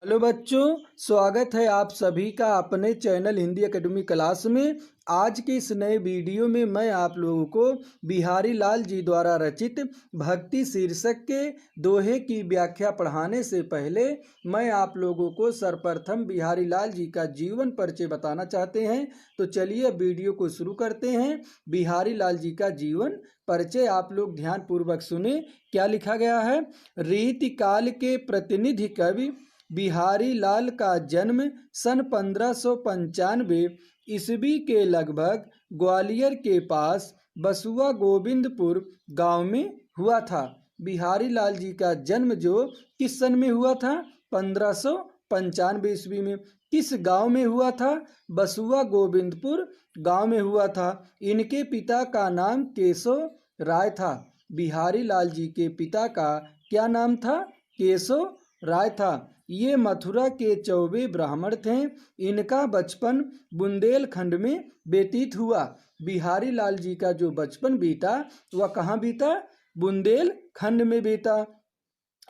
Hello बच्चों, स्वागत है आप सभी का अपने चैनल हिंदी एकेडमी क्लास में। आज के इस नए वीडियो में मैं आप लोगों को बिहारी लाल जी द्वारा रचित भक्ति शीर्षक के दोहे की व्याख्या पढ़ाने से पहले मैं आप लोगों को सर्वप्रथम बिहारी लाल जी का जीवन परिचय बताना चाहते हैं। तो चलिए वीडियो को शुरू करते हैं। बिहारी लाल जी का जीवन परिचय आप लोग ध्यान पूर्वक सुने। क्या लिखा गया है? रीति काल के प्रतिनिधि कवि बिहारी लाल का जन्म सन 1595 ईस्वी के लगभग ग्वालियर के पास बसुआ गोविंदपुर गांव में हुआ था। बिहारी लाल जी का जन्म जो किस सन में हुआ था? 1595 ईस्वी में। किस गांव में हुआ था? बसुआ गोविंदपुर गांव में हुआ था। इनके पिता का नाम केशव राय था। बिहारी लाल जी के पिता का क्या नाम था? केशव राय था। ये मथुरा के चौबे ब्राह्मण थे। इनका बचपन बुंदेलखंड में व्यतीत हुआ। बिहारी लाल जी का जो बचपन बीता वह कहाँ बीता? बुंदेलखंड में बीता।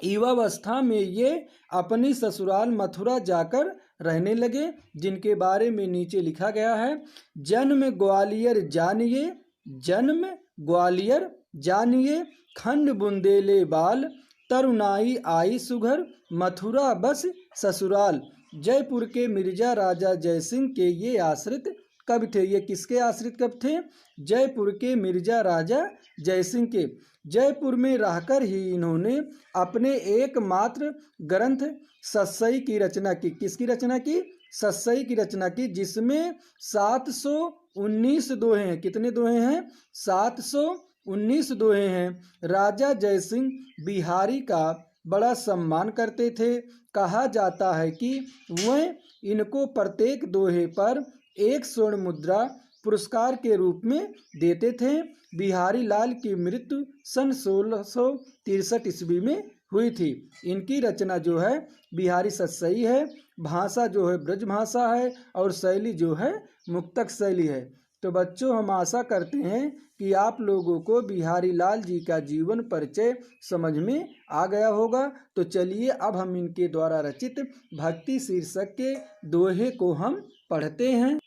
युवावस्था में ये अपनी ससुराल मथुरा जाकर रहने लगे, जिनके बारे में नीचे लिखा गया है। जन्म ग्वालियर जानिए, जन्म ग्वालियर जानिए, खंड बुंदेले बाल, तरुणाई आई सुघर, मथुरा बस ससुराल। जयपुर के मिर्जा राजा जयसिंह के ये आश्रित कब थे? ये किसके आश्रित कब थे? जयपुर के मिर्जा राजा जयसिंह के। जयपुर में रहकर ही इन्होंने अपने एकमात्र ग्रंथ सस्सई की रचना की। किसकी रचना की? सस्सई की रचना की, जिसमें 719 दोहे हैं। कितने दोहे हैं? 719 दोहे हैं। राजा जयसिंह बिहारी का बड़ा सम्मान करते थे। कहा जाता है कि वह इनको प्रत्येक दोहे पर 1 स्वर्ण मुद्रा पुरस्कार के रूप में देते थे। बिहारी लाल की मृत्यु सन 1663 ईस्वी में हुई थी। इनकी रचना जो है बिहारी सस्सई है। भाषा जो है ब्रज भाषा है और शैली जो है मुक्तक शैली है। तो बच्चों, हम आशा करते हैं कि आप लोगों को बिहारी लाल जी का जीवन परिचय समझ में आ गया होगा। तो चलिए अब हम इनके द्वारा रचित भक्ति शीर्षक के दोहे को हम पढ़ते हैं।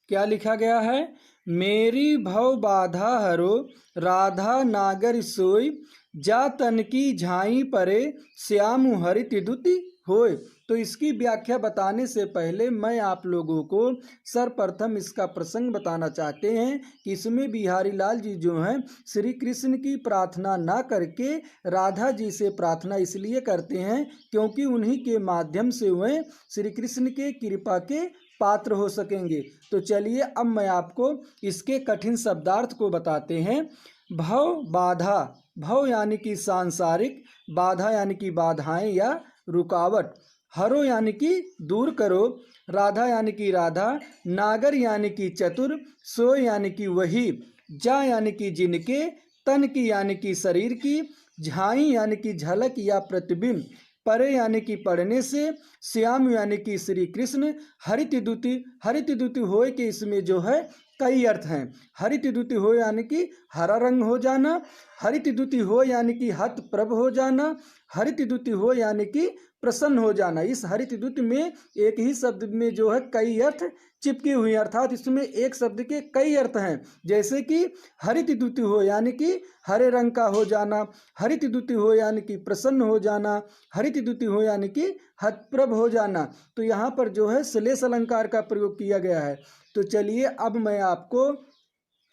क्या लिखा गया है? मेरी भव बाधा हरो, राधा नागर सोई, जा तन की झाई परे, श्याम हरित दुति होय। तो इसकी व्याख्या बताने से पहले मैं आप लोगों को सर्वप्रथम इसका प्रसंग बताना चाहते हैं कि इसमें बिहारी लाल जी जो हैं श्री कृष्ण की प्रार्थना ना करके राधा जी से प्रार्थना इसलिए करते हैं क्योंकि उन्हीं के माध्यम से वह श्री कृष्ण के कृपा के पात्र हो सकेंगे। तो चलिए अब मैं आपको इसके कठिन शब्दार्थ को बताते हैं। भव बाधा, भव यानी कि सांसारिक, बाधा यानी कि बाधाएं या रुकावट, हरो यानी कि दूर करो, राधा यानी कि राधा, नागर यानी कि चतुर, सो यानी कि वही, जा यानी कि जिनके, तन की यानी कि शरीर की, झाई यानी कि झलक या प्रतिबिंब, परे यानी कि पढ़ने से, श्याम यानी कि श्री कृष्ण, हरित द्युति, हरित द्युति होय के इसमें जो है कई अर्थ हैं। हरित द्युति हो यानी कि हरा रंग हो जाना, हरित द्युति हो यानी कि हत प्रभ हो जाना, हरित द्युति हो यानी कि प्रसन्न हो जाना। इस हरित द्युति में एक ही शब्द में जो है कई अर्थ चिपकी हुई, अर्थात इसमें एक शब्द के कई अर्थ हैं। जैसे कि हरित द्युति हो यानी कि हरे रंग का हो जाना, हरित द्युति हो यानी कि प्रसन्न हो जाना, हरित द्युति हो यानी कि हतप्रभ हो जाना। तो यहाँ पर जो है श्लेष अलंकार का प्रयोग किया गया है। तो चलिए अब मैं आपको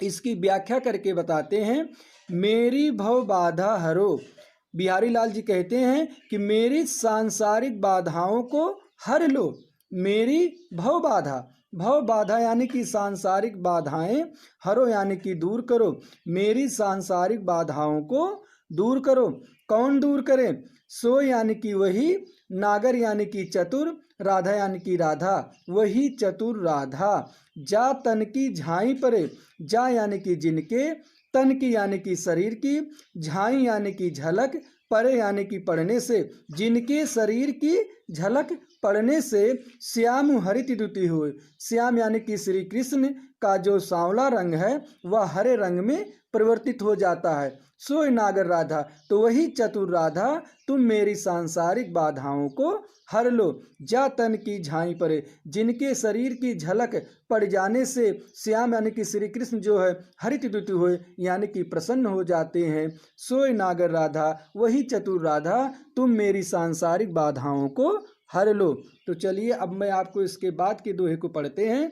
इसकी व्याख्या करके बताते हैं। मेरी भव बाधा हरो, बिहारी लाल जी कहते हैं कि मेरी सांसारिक बाधाओं को हर लो। मेरी भव बाधा, भव बाधा यानी कि सांसारिक बाधाएं, हरो यानी कि दूर करो। मेरी सांसारिक बाधाओं को दूर करो। कौन दूर करे? सो यानी कि वही, नागर यानी कि चतुर, राधा यानी कि राधा, वही चतुर राधा। जा तन की झाई परे, जा यानी कि जिनके, तन की यानी कि शरीर की, झाई यानी कि झलक, परे यानी कि पढ़ने से, जिनके शरीर की झलक पढ़ने से, श्याम हरित द्युति हो। श्याम यानी कि श्री कृष्ण का जो सांवला रंग है वह हरे रंग में परिवर्तित हो जाता है। सोई नागर राधा, तो वही चतुर राधा तुम मेरी सांसारिक बाधाओं को हर लो। जा तन की झाई परे, जिनके शरीर की झलक पड़ जाने से श्याम यानी कि श्री कृष्ण जो है हरित द्युति हुए यानी कि प्रसन्न हो जाते हैं। सोई नागर राधा, वही चतुर राधा तुम मेरी सांसारिक बाधाओं को हर लो। तो चलिए अब मैं आपको इसके बाद के दोहे को पढ़ते हैं।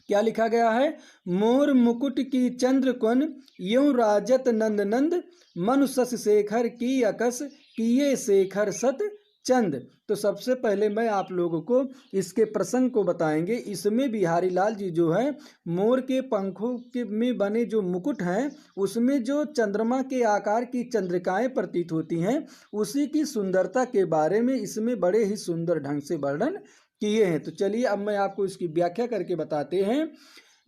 क्या लिखा गया है? मोर मुकुट की चंद्र कुन, यूं राजत नंद नंद, मनु शश शेखर की अकस, किए शेखर सत चंद। तो सबसे पहले मैं आप लोगों को इसके प्रसंग को बताएंगे। इसमें बिहारी लाल जी जो है मोर के पंखों के में बने जो मुकुट हैं उसमें जो चंद्रमा के आकार की चंद्रिकाएं प्रतीत होती हैं उसी की सुंदरता के बारे में इसमें बड़े ही सुंदर ढंग से वर्णन किए हैं। तो चलिए अब मैं आपको इसकी व्याख्या करके बताते हैं।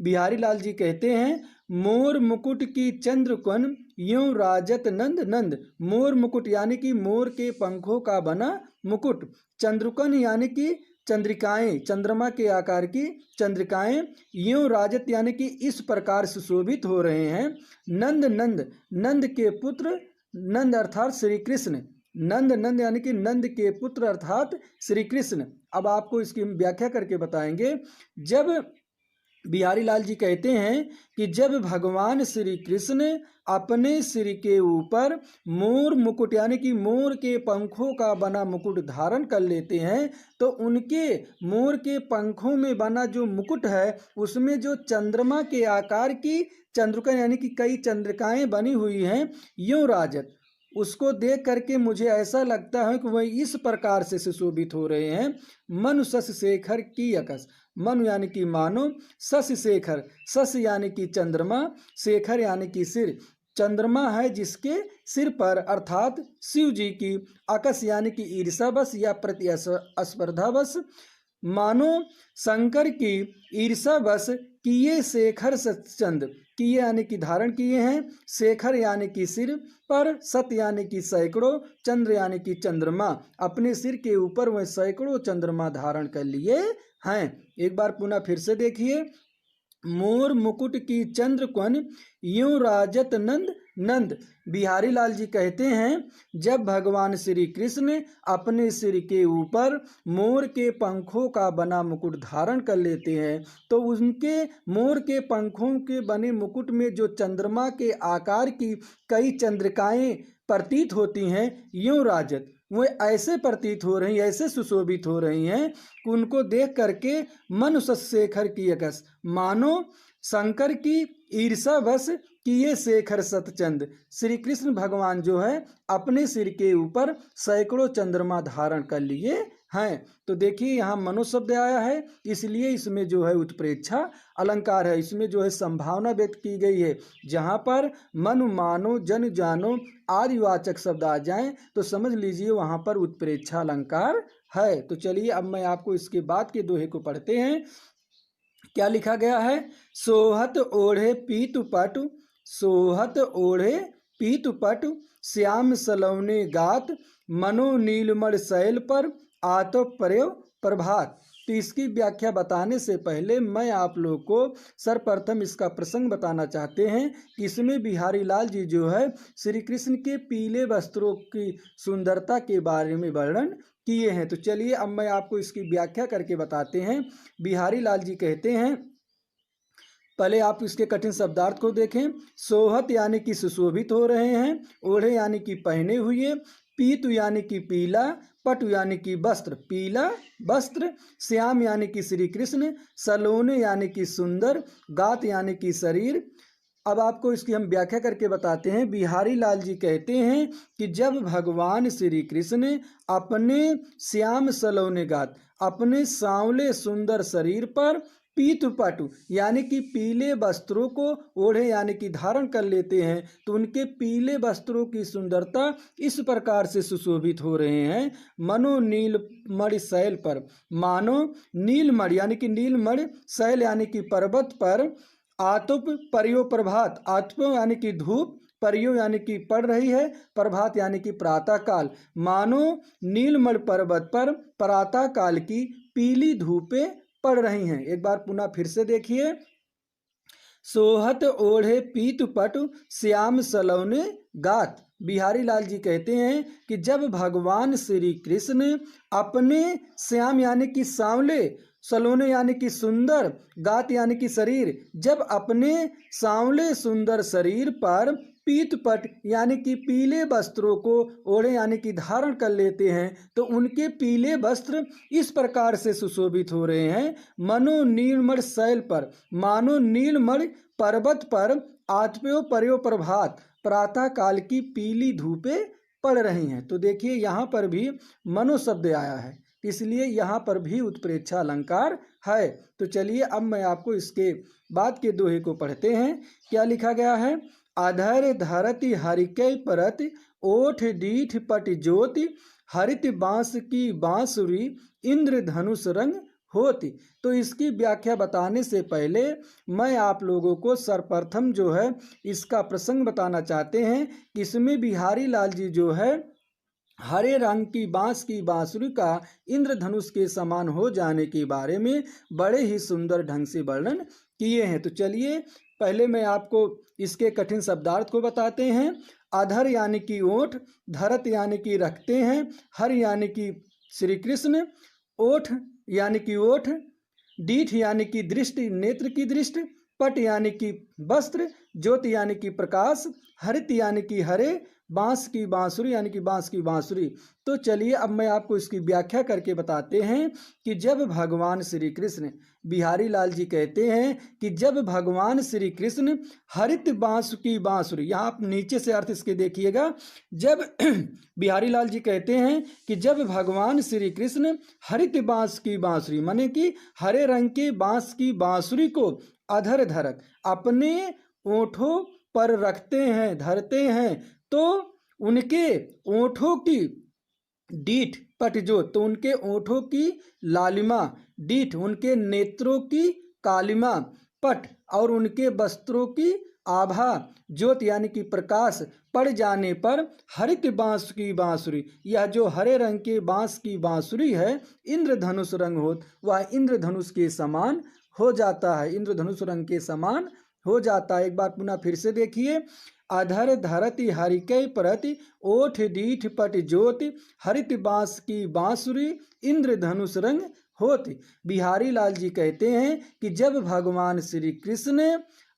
बिहारी लाल जी कहते हैं, मोर मुकुट की चंद्रकन यूं राजत नंद नंद। मोर मुकुट यानी कि मोर के पंखों का बना मुकुट, चंद्रकन यानी कि चंद्रिकाएं, चंद्रमा के आकार की चंद्रिकाएं, यूं राजत यानी कि इस प्रकार सुशोभित हो रहे हैं। नंद नंद, नंद के पुत्र, नंद अर्थात श्री कृष्ण, नंद नंद यानी कि नंद के पुत्र अर्थात श्री कृष्ण। अब आपको इसकी व्याख्या करके बताएंगे। जब बिहारी लाल जी कहते हैं कि जब भगवान श्री कृष्ण अपने सिर के ऊपर मोर मुकुट यानी कि मोर के पंखों का बना मुकुट धारण कर लेते हैं तो उनके मोर के पंखों में बना जो मुकुट है उसमें जो चंद्रमा के आकार की चंद्रिका यानी कि कई चंद्रिकाएं बनी हुई हैं, यूं राजत, उसको देख करके मुझे ऐसा लगता है कि वह इस प्रकार से सुशोभित हो रहे हैं। मनु शश शेखर की अकस, मनु यानी कि मानो, शश शेखर, शश यानी कि चंद्रमा, शेखर यानी कि सिर, चंद्रमा है जिसके सिर पर अर्थात शिव जी की अकस यानी कि ईर्षावश या प्रतिस्पर्धावश, मानो शंकर की ईर्षावश किए शेखर सतचंद, किए यानी कि धारण किए हैं, शेखर यानी कि सिर पर, सत यानी कि सैकड़ों, चंद्र यानी कि चंद्रमा, अपने सिर के ऊपर वह सैकड़ों चंद्रमा धारण कर लिए हैं। एक बार पुनः फिर से देखिए। मोर मुकुट की चंद्रकन यूं राजत नंद नंद। बिहारी लाल जी कहते हैं जब भगवान श्री कृष्ण अपने सिर के ऊपर मोर के पंखों का बना मुकुट धारण कर लेते हैं तो उनके मोर के पंखों के बने मुकुट में जो चंद्रमा के आकार की कई चंद्रिकाएं प्रतीत होती हैं, यूं राजत, वो ऐसे प्रतीत हो रही, ऐसे सुशोभित हो रही हैं कि उनको देख करके मनु शेखर की अकस, मानो शंकर की ईर्षावश किए शेखर सतचंद, श्री कृष्ण भगवान जो है अपने सिर के ऊपर सैकड़ों चंद्रमा धारण कर लिए हैं। तो देखिए यहाँ मनो शब्द आया है इसलिए इसमें जो है उत्प्रेक्षा अलंकार है, इसमें जो है संभावना व्यक्त की गई है। जहाँ पर मनु, मानो, जन, जानो आदि वाचक शब्द आ जाएं तो समझ लीजिए वहाँ पर उत्प्रेक्षा अलंकार है। तो चलिए अब मैं आपको इसके बाद के दोहे को पढ़ते हैं। क्या लिखा गया है? सोहत ओढ़े पीतु पटु, सोहत ओढ़े पीतु पटु, श्याम सलौने गात, मनो नीलमण शैल पर, आतो पर्यो प्रभात। तो इसकी व्याख्या बताने से पहले मैं आप लोगों को सर्वप्रथम इसका प्रसंग बताना चाहते हैं कि इसमें बिहारी लाल जी जो है श्री कृष्ण के पीले वस्त्रों की सुंदरता के बारे में वर्णन किए हैं। तो चलिए अब मैं आपको इसकी व्याख्या करके बताते हैं। बिहारी लाल जी कहते हैं, पहले आप इसके कठिन शब्दार्थ को देखें। सोहत यानी कि सुशोभित हो रहे हैं, ओढ़े यानी कि पहने हुए, पीतु यानी कि पीला, पटु यानी कि वस्त्र, पीला वस्त्र, श्याम यानी कि श्री कृष्ण, सलोने यानी कि सुंदर, गात यानी कि शरीर। अब आपको इसकी हम व्याख्या करके बताते हैं। बिहारी लाल जी कहते हैं कि जब भगवान श्री कृष्ण अपने श्याम सलोने गात, अपने सांवले सुंदर शरीर पर पीतु पटु यानी कि पीले वस्त्रों को ओढ़े यानी कि धारण कर लेते हैं तो उनके पीले वस्त्रों की सुंदरता इस प्रकार से सुशोभित हो रहे हैं। मनो नीलमणि शैल पर, मानो नीलमणि यानी कि नीलमणि शैल यानी कि पर्वत पर, आतुप पर्यो प्रभात, आतुप यानी कि धूप, पर्यो यानी कि पड़ रही है, प्रभात यानी कि प्रातः काल, मानो नीलमणि पर्वत पर प्रातः काल की पीली धूपें पड़ रही हैं। एक बार पुनः फिर से देखिए। सोहत ओढ़े पीतु पटु, श्याम सलौने गात। बिहारी लाल जी कहते हैं कि जब भगवान श्री कृष्ण अपने श्याम यानी कि सांवले, सलोने यानी कि सुंदर, गात यानी कि शरीर, जब अपने सांवले सुंदर शरीर पर पीतपट यानी कि पीले वस्त्रों को ओढ़े यानी कि धारण कर लेते हैं, तो उनके पीले वस्त्र इस प्रकार से सुशोभित हो रहे हैं, मनो नीलमण शैल पर, मानो नीलमण पर्वत पर आत्म्यो पर्यो प्रभात, प्रातः काल की पीली धूपें पड़ रही हैं। तो देखिए यहाँ पर भी मनो शब्द आया है, इसलिए यहाँ पर भी उत्प्रेक्षा अलंकार है। तो चलिए अब मैं आपको इसके बाद के दोहे को पढ़ते हैं। क्या लिखा गया है? अधर धरति हरिकै परत, ओठ डीठ पट ज्योति, हरित बांस की बांसुरी, इंद्र धनुष रंग होती। तो इसकी व्याख्या बताने से पहले मैं आप लोगों को सर्वप्रथम जो है इसका प्रसंग बताना चाहते हैं कि इसमें बिहारी लाल जी जो है हरे रंग की बांस की बांसुरी का इंद्रधनुष के समान हो जाने के बारे में बड़े ही सुंदर ढंग से वर्णन किए हैं। तो चलिए पहले मैं आपको इसके कठिन शब्दार्थ को बताते हैं। अधर यानी कि ओठ, धरत यानी कि रखते हैं, हर यानी कि श्री कृष्ण, ओठ यानी कि ओठ, डीठ यानी कि दृष्टि, नेत्र की दृष्टि, पट यानी कि वस्त्र, ज्योति यानी कि प्रकाश, हरित यानी कि हरे, बांस की बांसुरी यानी कि बांस की बांसुरी। तो चलिए अब मैं आपको इसकी व्याख्या करके बताते हैं कि जब भगवान श्री कृष्ण, बिहारी लाल जी कहते हैं कि जब भगवान श्री कृष्ण हरित बांस की बांसुरी, यहाँ आप नीचे से अर्थ इसके देखिएगा, जब बिहारी लाल जी कहते हैं कि जब भगवान श्री कृष्ण हरित बांस की बांसुरी माने कि हरे रंग के बांस की बांसुरी को अधर धरक अपने ओठों पर रखते हैं, धरते हैं, तो उनके ओठों की डीठ पट जो, तो उनके ओठों की लालिमा, डीठ उनके नेत्रों की कालिमा, पट और उनके वस्त्रों की आभा, ज्योत यानी कि प्रकाश पड़ जाने पर हरित बांस की बांसुरी, यह जो हरे रंग के बांस की बांसुरी है इंद्रधनुष रंग हो, वह इंद्रधनुष के समान हो जाता है, इंद्रधनुष रंग के समान हो जाता है। एक बार पुनः फिर से देखिए। अधर धरति हरिकै परति, ओठ डीठ पट ज्योति, हरित बांस की बांसुरी, इंद्रधनुष रंग होती। बिहारी लाल जी कहते हैं कि जब भगवान श्री कृष्ण ने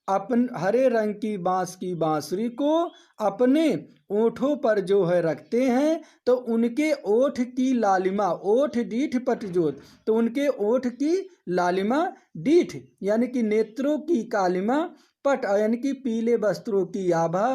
अपन हरे रंग की बांस की बांसुरी को अपने ओठों पर जो है रखते हैं, तो उनके ओठ की लालिमा, ओठ डीठ पट ज्योत, तो उनके ओठ की लालिमा, डीठ यानी कि नेत्रों की कालिमा, पट यानी कि पीले वस्त्रों की आभा,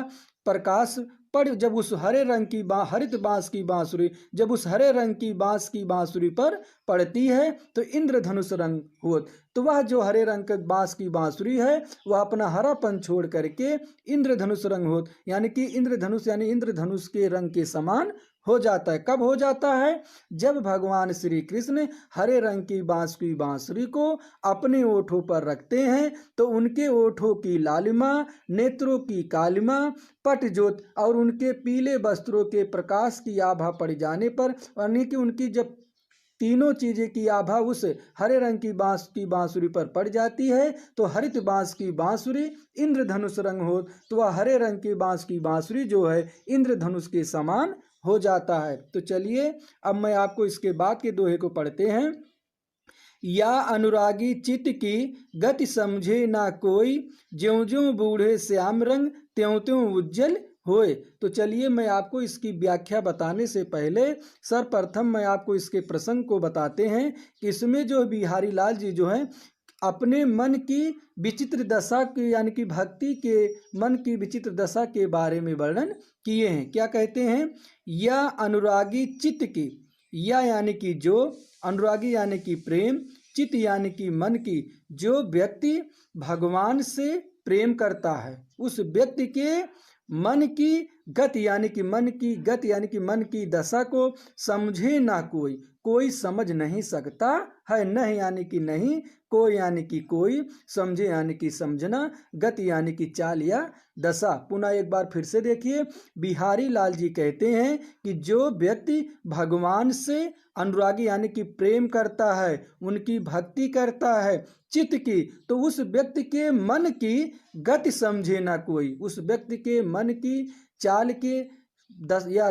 प्रकाश पड़ जब उस हरे रंग की हरित बांस की बांसुरी जब उस हरे रंग की बांस की बांसुरी पर पड़ती है तो इंद्रधनुष रंग हो। तो वह जो हरे रंग के बांस की बांसुरी है वह अपना हरापन छोड़ करके इंद्रधनुष रंग हो, यानी कि इंद्रधनुष यानी इंद्रधनुष के रंग के समान हो जाता है। कब हो जाता है? जब भगवान श्री कृष्ण हरे रंग की बांस की बांसुरी को अपने ओठों पर रखते हैं, तो उनके ओठों की लालिमा, नेत्रों की कालिमा, पट ज्योत और उनके पीले वस्त्रों के प्रकाश की आभा पड़ जाने पर, यानी कि उनकी जब तीनों चीजें की आभा उस हरे रंग की बांस की बांसुरी पर पड़ जाती है, तो हरित बांस की बांसुरी इंद्रधनुष रंग हो, तो वह हरे रंग की बांस की बांसुरी जो है इंद्रधनुष के समान हो जाता है। तो चलिए अब मैं आपको इसके बाद के दोहे को पढ़ते हैं। या अनुरागी चित्त की गति समझे ना कोई, ज्यों ज्यों बूढ़े श्याम रंग त्यों त्यों उज्जवल होए। तो चलिए मैं आपको इसकी व्याख्या बताने से पहले सर्वप्रथम मैं आपको इसके प्रसंग को बताते हैं कि इसमें जो बिहारी लाल जी जो हैं अपने मन की विचित्र दशा के यानी कि भक्ति के मन की विचित्र दशा के बारे में वर्णन किए हैं। क्या कहते हैं? या अनुरागी चित्त की, या यानी कि जो, अनुरागी यानी कि प्रेम, चित्त यानी कि मन की, जो व्यक्ति भगवान से प्रेम करता है उस व्यक्ति के मन की गति यानी कि मन की गति यानी कि मन की दशा को समझे ना कोई, कोई समझ नहीं सकता है। नहीं यानी कि नहीं, कोई यानी कि कोई, समझे यानी कि समझना, गति यानी कि चाल या दशा। पुनः एक बार फिर से देखिए। बिहारी लाल जी कहते हैं कि जो व्यक्ति भगवान से अनुरागी यानी कि प्रेम करता है, उनकी भक्ति करता है चित्त की, तो उस व्यक्ति के मन की गति समझे ना कोई, उस व्यक्ति के मन की चाल के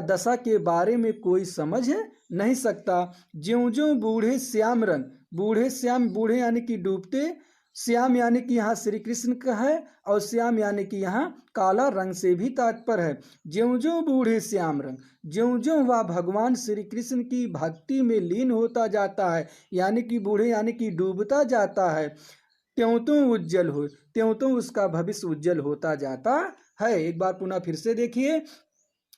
दशा के बारे में कोई समझ नहीं सकता। ज्यों ज्यों बूढ़े श्याम रंग, बूढ़े श्याम, बूढ़े यानी कि डूबते, श्याम यानी कि यहाँ श्री कृष्ण का है, और श्याम यानी कि यहाँ काला रंग से भी तात्पर्य है। ज्यों ज्यों बूढ़े श्याम रंग, ज्यों ज्यों वह भगवान श्री कृष्ण की भक्ति में लीन होता जाता है, यानी कि बूढ़े यानी कि डूबता जाता है, त्यों त्यों उज्जवल हो, त्यों त्यों उसका भविष्य उज्जवल होता जाता है। एक बार पुनः फिर से देखिए,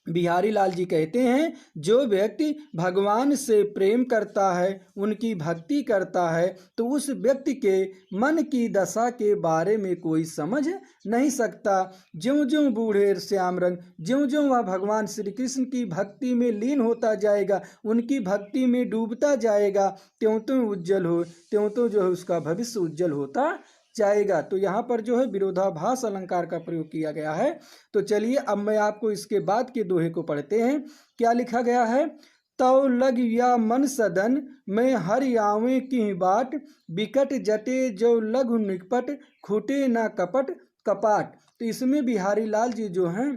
बिहारी लाल जी कहते हैं, जो व्यक्ति भगवान से प्रेम करता है, उनकी भक्ति करता है, तो उस व्यक्ति के मन की दशा के बारे में कोई समझ नहीं सकता। ज्यों ज्यों बूढ़े श्याम रंग, ज्यों ज्यों वह भगवान श्री कृष्ण की भक्ति में लीन होता जाएगा, उनकी भक्ति में डूबता जाएगा, त्यों त्यों उज्जवल हो, त्यों त्यों जो है उसका भविष्य उज्जवल होता जाएगा। तो यहाँ पर जो है विरोधाभास अलंकार का प्रयोग किया गया है। तो चलिए अब मैं आपको इसके बाद के दोहे को पढ़ते हैं। क्या लिखा गया है? तौ लग या मन सदन, मैं हर आवे की बाट, बिकट जटे जो लघु निकपट, खूटे ना कपट कपाट। तो इसमें बिहारी लाल जी जो हैं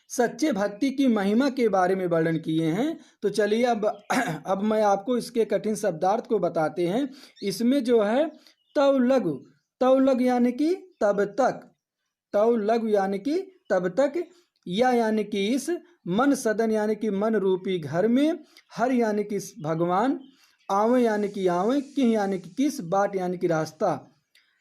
सच्चे भक्ति की महिमा के बारे में वर्णन किए हैं। तो चलिए अब मैं आपको इसके कठिन शब्दार्थ को बताते हैं। इसमें जो है तव लघु यानी कि तब तक, तव लघु यानी कि तब तक, या यानी कि इस, मन सदन यानी कि मन रूपी घर में, हर यानी कि भगवान, आवे यानी कि आवे, किह यानी कि किस, बाट यानी कि रास्ता,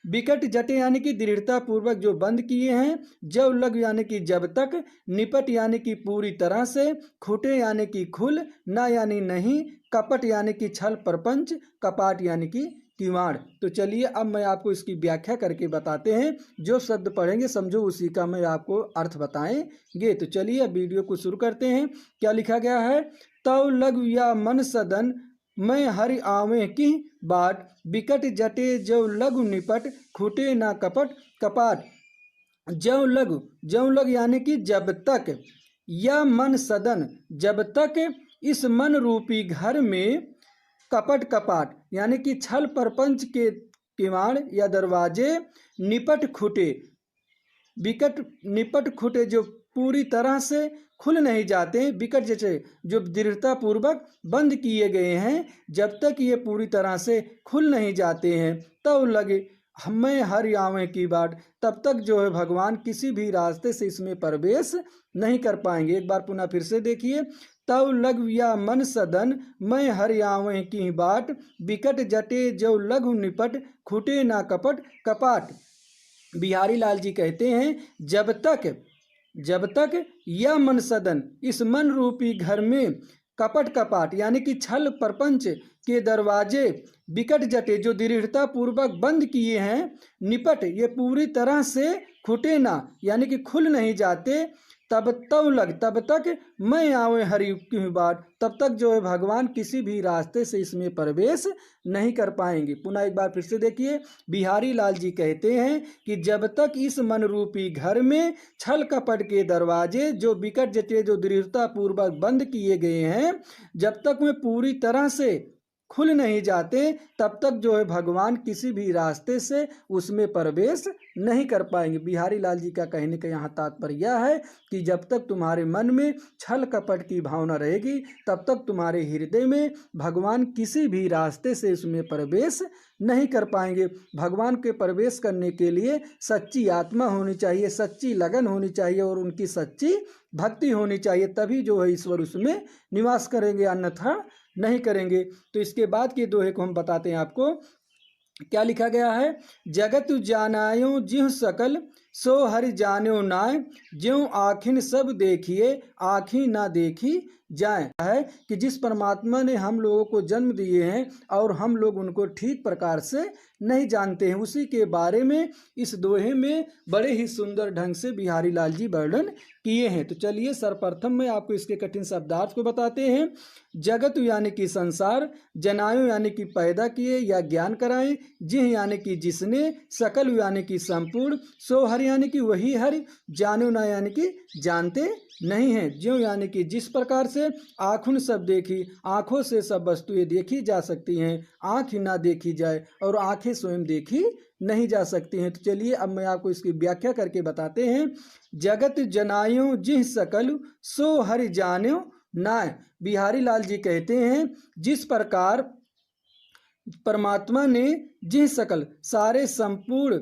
बिकट जटे यानी कि दृढ़ता पूर्वक जो बंद किए हैं, जब लग यानी कि जब तक, निपट यानी कि पूरी तरह से, खुटे यानी कि खुल, ना यानी नहीं, कपट यानी कि छल प्रपंच, कपाट यानी कि किवाड़। तो चलिए अब मैं आपको इसकी व्याख्या करके बताते हैं। जो शब्द पढ़ेंगे समझो उसी का मैं आपको अर्थ बताएंगे। तो चलिए अब वीडियो को शुरू करते हैं। क्या लिखा गया है? तव लघु या मन सदन, मैं हरि आवे की बाट, बिकट जटे जो लघु निपट, खूटे ना कपट कपाट। ज्यों लघु यानी कि जब तक, या मन सदन जब तक इस मन रूपी घर में, कपट कपाट यानी कि छल प्रपंच के किवाड़ या दरवाजे, निपट खुटे, बिकट निपट खुटे जो पूरी तरह से खुल नहीं जाते, बिकट जैसे जो दृढ़ता पूर्वक बंद किए गए हैं, जब तक ये पूरी तरह से खुल नहीं जाते हैं, तब लगे हमें हर आवे की बाट, तब तक जो है भगवान किसी भी रास्ते से इसमें प्रवेश नहीं कर पाएंगे। एक बार पुनः फिर से देखिए, तव लघु या मन सदन, मैं हर आवे की बाट, बिकट जटे जो लघु निपट, खूटे ना कपट कपाट। बिहारी लाल जी कहते हैं, जब तक यह मन सदन इस मन रूपी घर में, कपट कपाट यानी कि छल प्रपंच के दरवाजे, बिकट जटे जो दृढ़ता पूर्वक बंद किए हैं, निपट ये पूरी तरह से, खुटे ना यानी कि खुल नहीं जाते, तब तक मैं आवे हरि की बाट, तब तक जो है भगवान किसी भी रास्ते से इसमें प्रवेश नहीं कर पाएंगे। पुनः एक बार फिर से देखिए, बिहारी लाल जी कहते हैं कि जब तक इस मन रूपी घर में छल कपट के दरवाजे जो बिकट जटे जो दृढ़ता पूर्वक बंद किए गए हैं, जब तक वे पूरी तरह से खुल नहीं जाते, तब तक जो है भगवान किसी भी रास्ते से उसमें प्रवेश नहीं कर पाएंगे। बिहारी लाल जी का कहने का यहाँ तात्पर्य यह है कि जब तक तुम्हारे मन में छल कपट की भावना रहेगी, तब तक तुम्हारे हृदय में भगवान किसी भी रास्ते से उसमें प्रवेश नहीं कर पाएंगे। भगवान के प्रवेश करने के लिए सच्ची आत्मा होनी चाहिए, सच्ची लगन होनी चाहिए और उनकी सच्ची भक्ति होनी चाहिए, तभी जो है ईश्वर उसमें निवास करेंगे, अन्यथा नहीं करेंगे। तो इसके बाद के दोहे को हम बताते हैं आपको। क्या लिखा गया है? जगत जानायो जिह सकल, सो हरि जान्यो नाय, ज्यों आखिन सब देखिए, आखी ना देखी जाए। है कि जिस परमात्मा ने हम लोगों को जन्म दिए हैं और हम लोग उनको ठीक प्रकार से नहीं जानते हैं, उसी के बारे में इस दोहे में बड़े ही सुंदर ढंग से बिहारी लाल जी वर्णन किए हैं। तो चलिए सर्वप्रथम में आपको इसके कठिन शब्दार्थ को बताते हैं। जगत यानी कि संसार, जनायो यानी कि पैदा किए या ज्ञान कराएं, जिह यानी कि जिसने, सकल यानी कि संपूर्ण, सो हरि हर यानी कि वही हर, जानो ना यानी कि जानते नहीं हैं। ज्यों यानी कि जिस प्रकार से आँखों सब देखी, आँखों से सब वस्तुएं देखी जा सकती हैं, आँख ही ना देखी जाए और आँखें स्वयं देखी नहीं जा सकती हैं। तो चलिए अब मैं आपको इसकी व्याख्या करके बताते हैं। जगत जनायो जिह सकल सो हरि जान्यो नाय। बिहारी लाल जी कहते हैं जिस प्रकार परमात्मा ने जिह सकल सारे संपूर्ण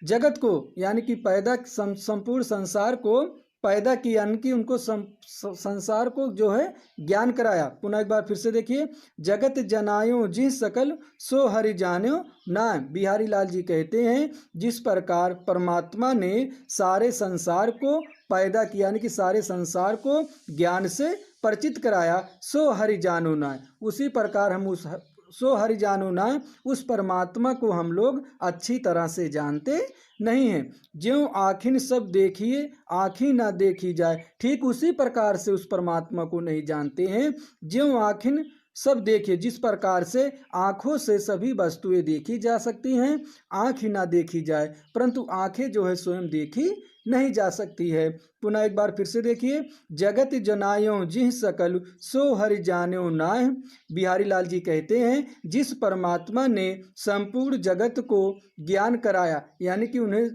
जगत को यानी कि पैदा संपूर्ण संसार को पैदा किया, यानी कि उनको संसार को जो है ज्ञान कराया। पुनः एक बार फिर से देखिए, जगत जनायो जिह सकल सो हरि जान्यो नाय। बिहारी लाल जी कहते हैं जिस प्रकार परमात्मा ने सारे संसार को पैदा किया, यानी कि सारे संसार को ज्ञान से परिचित कराया, सो हरि जानो नाय। उसी प्रकार हम उस सो हरि जानो नाय, उस परमात्मा को हम लोग अच्छी तरह से जानते नहीं हैं। ज्यों आँखिन सब देखिए आँखी ना देखी जाए, ठीक उसी प्रकार से उस परमात्मा को नहीं जानते हैं। ज्यों आँखिन सब देखिए, जिस प्रकार से आँखों से सभी वस्तुएं देखी जा सकती हैं, आँख ही ना देखी जाए, परंतु आँखें जो है स्वयं देखी नहीं जा सकती है। पुनः एक बार फिर से देखिए, जगत जनायो जिह सकल सो हरि जान्यो नाय। बिहारी लाल जी कहते हैं जिस परमात्मा ने संपूर्ण जगत को ज्ञान कराया, यानी कि उन्हें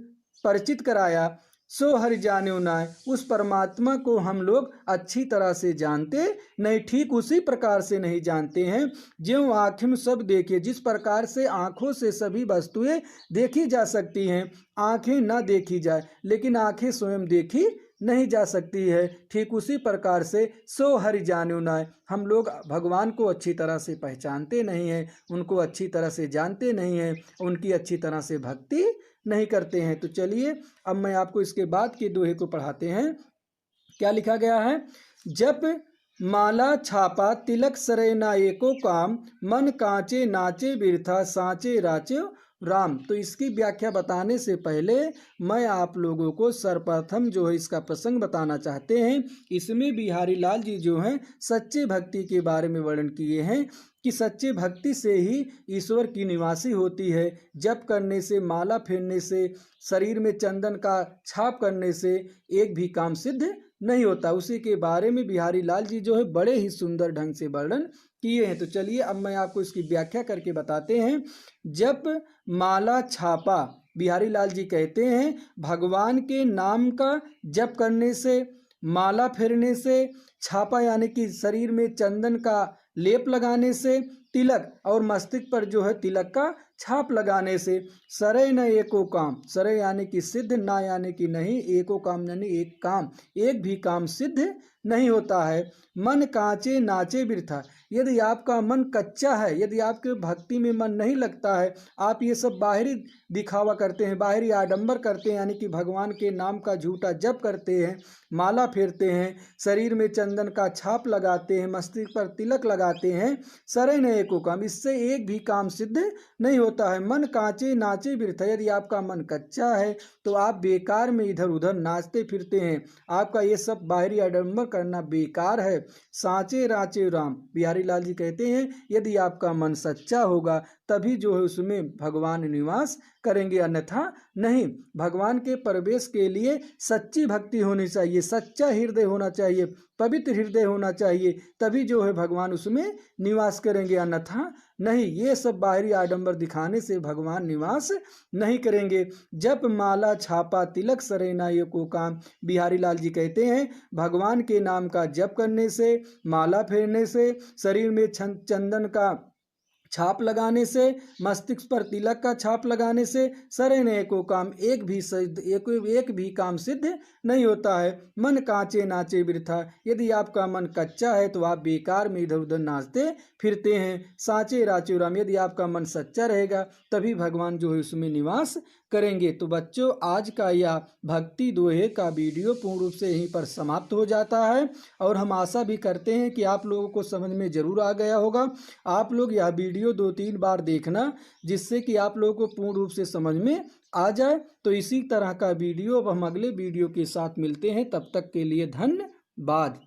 परिचित कराया, सो हरि जान्यो नाय, उस परमात्मा को हम लोग अच्छी तरह से जानते नहीं, ठीक उसी प्रकार से नहीं जानते हैं। ज्यों आँखों सब देखिए, जिस प्रकार से आँखों से सभी वस्तुएं देखी जा सकती हैं, आँखें ना देखी जाए, लेकिन आँखें स्वयं देखी नहीं जा सकती है, ठीक उसी प्रकार से सो हरि जान्यो नाय, हम लोग भगवान को अच्छी तरह से पहचानते नहीं हैं, उनको अच्छी तरह से जानते नहीं हैं, उनकी अच्छी तरह से भक्ति नहीं करते हैं। तो चलिए अब मैं आपको इसके बाद के दोहे को पढ़ाते हैं। क्या लिखा गया है, जप माला छापा तिलक सरे ना एको काम, मन कांचे नाचे बिरथा सांचे राचे राम। तो इसकी व्याख्या बताने से पहले मैं आप लोगों को सर्वप्रथम जो है इसका प्रसंग बताना चाहते हैं। इसमें बिहारी लाल जी जो हैं सच्चे भक्ति के बारे में वर्णन किए हैं कि सच्चे भक्ति से ही ईश्वर की निवासी होती है। जप करने से, माला फेरने से, शरीर में चंदन का छाप करने से एक भी काम सिद्ध नहीं होता। उसी के बारे में बिहारी लाल जी जो है बड़े ही सुंदर ढंग से वर्णन किए हैं। तो चलिए अब मैं आपको इसकी व्याख्या करके बताते हैं। जप माला छापा, बिहारी लाल जी कहते हैं भगवान के नाम का जप करने से, माला फेरने से, छापा यानी कि शरीर में चंदन का लेप लगाने से, तिलक और मस्तिष्क पर जो है तिलक का छाप लगाने से, सरे न एको काम, सरे यानी कि सिद्ध, ना यानी कि नहीं, एको काम यानी एक काम, एक भी काम सिद्ध नहीं होता है। मन कांचे नाचे बिरथा, यदि आपका मन कच्चा है, यदि आपके भक्ति में मन नहीं लगता है, आप ये सब बाहरी दिखावा करते हैं, बाहरी आडंबर करते हैं, यानी कि भगवान के नाम का झूठा जप करते हैं, माला फेरते हैं, शरीर में चंदन का छाप लगाते हैं, मस्तिष्क पर तिलक लगाते हैं, सरे न एको काम, इससे एक भी काम सिद्ध नहीं होता है। मन कांचे नाचे बिरथा, यदि आपका मन कच्चा है तो आप बेकार में इधर उधर नाचते फिरते हैं, आपका ये सब बाहरी आडंबर करना बेकार है। सांचे राचे राम, बिहारी लाल जी कहते हैं यदि आपका मन सच्चा होगा तभी जो है उसमें भगवान निवास करेंगे, अन्यथा नहीं। भगवान के प्रवेश के लिए सच्ची भक्ति होनी चाहिए, सच्चा हृदय होना चाहिए, पवित्र हृदय होना चाहिए, तभी जो है भगवान उसमें निवास करेंगे, अन्यथा नहीं। ये सब बाहरी आडंबर दिखाने से भगवान निवास नहीं करेंगे। जप माला छापा तिलक सरेना ये को काम, बिहारी लाल जी कहते हैं भगवान के नाम का जप करने से, माला फेरने से, शरीर में चंदन का छाप लगाने से, मस्तिष्क पर तिलक का छाप लगाने से, सरे ने एको काम, एक भी काम सिद्ध नहीं होता है। मन कांचे नाचे बिरथा, यदि आपका मन कच्चा है तो आप बेकार में इधर उधर नाचते फिरते हैं। सांचे राचे राम, यदि आपका मन सच्चा रहेगा तभी भगवान जो है उसमें निवास करेंगे। तो बच्चों आज का यह भक्ति दोहे का वीडियो पूर्ण रूप से यहीं पर समाप्त हो जाता है और हम आशा भी करते हैं कि आप लोगों को समझ में ज़रूर आ गया होगा। आप लोग यह वीडियो 2-3 बार देखना जिससे कि आप लोगों को पूर्ण रूप से समझ में आ जाए। तो इसी तरह का वीडियो अब हम अगले वीडियो के साथ मिलते हैं, तब तक के लिए धन्यवाद।